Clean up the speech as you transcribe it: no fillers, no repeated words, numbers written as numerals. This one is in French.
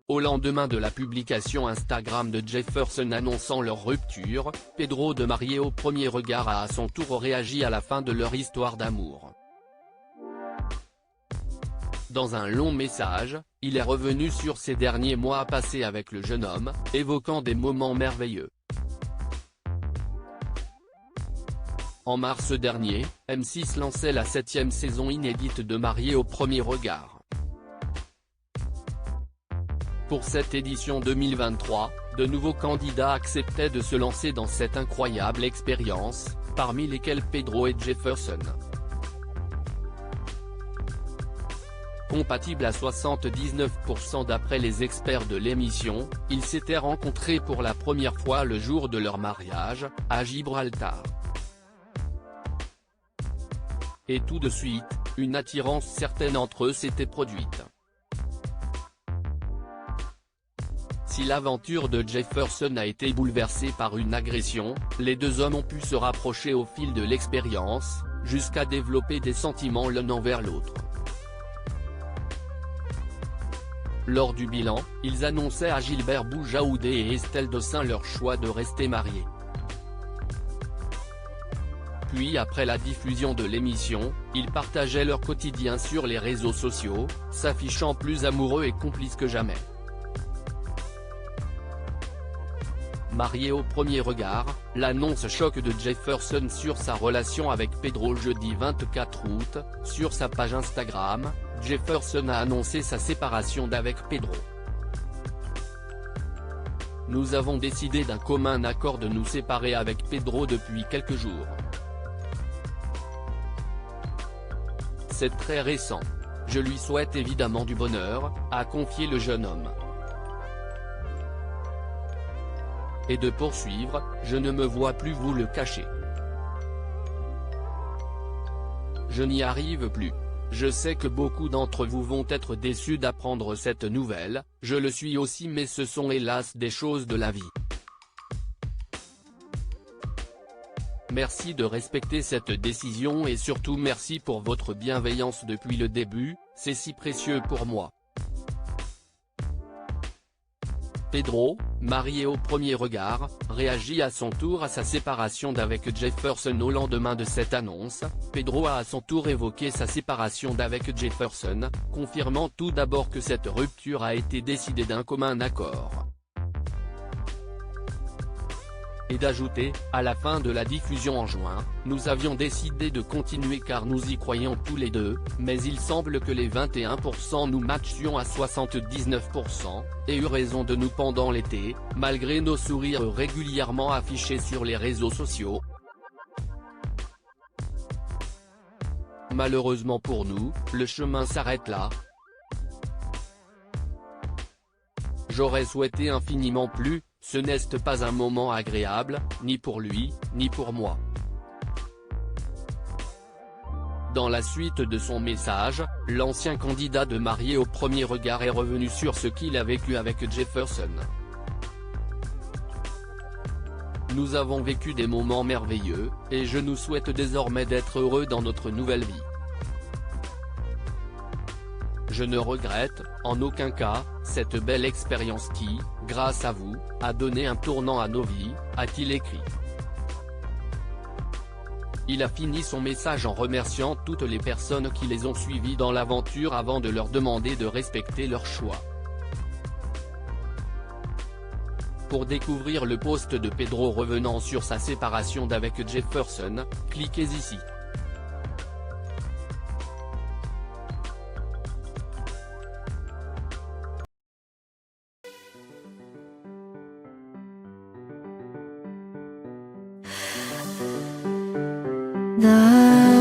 Au lendemain de la publication Instagram de Jefferson annonçant leur rupture, Pedro de marié au premier regard a à son tour réagi à la fin de leur histoire d'amour. Dans un long message, il est revenu sur ses derniers mois passés avec le jeune homme, évoquant des moments merveilleux. En mars dernier, M6 lançait la 7e saison inédite de Marié au premier regard. Pour cette édition 2023, de nouveaux candidats acceptaient de se lancer dans cette incroyable expérience, parmi lesquels Pedro et Jefferson. Compatibles à 79% d'après les experts de l'émission, ils s'étaient rencontrés pour la première fois le jour de leur mariage, à Gibraltar. Et tout de suite, une attirance certaine entre eux s'était produite. Si l'aventure de Jefferson a été bouleversée par une agression, les deux hommes ont pu se rapprocher au fil de l'expérience, jusqu'à développer des sentiments l'un envers l'autre. Lors du bilan, ils annonçaient à Gilbert Boujaoudé et Estelle Dossin leur choix de rester mariés. Puis après la diffusion de l'émission, ils partageaient leur quotidien sur les réseaux sociaux, s'affichant plus amoureux et complices que jamais. Marié au premier regard, l'annonce choc de Jefferson sur sa relation avec Pedro jeudi 24 août, sur sa page Instagram, Jefferson a annoncé sa séparation d'avec Pedro. Nous avons décidé d'un commun accord de nous séparer avec Pedro depuis quelques jours. C'est très récent. Je lui souhaite évidemment du bonheur, a confié le jeune homme. Et de poursuivre, je ne me vois plus vous le cacher. Je n'y arrive plus. Je sais que beaucoup d'entre vous vont être déçus d'apprendre cette nouvelle, je le suis aussi mais ce sont hélas des choses de la vie. Merci de respecter cette décision et surtout merci pour votre bienveillance depuis le début, c'est si précieux pour moi. Pedro, marié au premier regard, réagit à son tour à sa séparation d'avec Jefferson au lendemain de cette annonce. Pedro a à son tour évoqué sa séparation d'avec Jefferson, confirmant tout d'abord que cette rupture a été décidée d'un commun accord. Et d'ajouter, à la fin de la diffusion en juin, nous avions décidé de continuer car nous y croyons tous les deux, mais il semble que les 21% nous matchions à 79%, et eu raison de nous pendant l'été, malgré nos sourires régulièrement affichés sur les réseaux sociaux. Malheureusement pour nous, le chemin s'arrête là. J'aurais souhaité infiniment plus. Ce n'est pas un moment agréable, ni pour lui, ni pour moi. Dans la suite de son message, l'ancien candidat de marié au premier regard est revenu sur ce qu'il a vécu avec Jefferson. Nous avons vécu des moments merveilleux, et je nous souhaite désormais d'être heureux dans notre nouvelle vie. Je ne regrette, en aucun cas, cette belle expérience qui, grâce à vous, a donné un tournant à nos vies, a-t-il écrit. Il a fini son message en remerciant toutes les personnes qui les ont suivis dans l'aventure avant de leur demander de respecter leur choix. Pour découvrir le post de Pedro revenant sur sa séparation d'avec Jefferson, cliquez ici. 나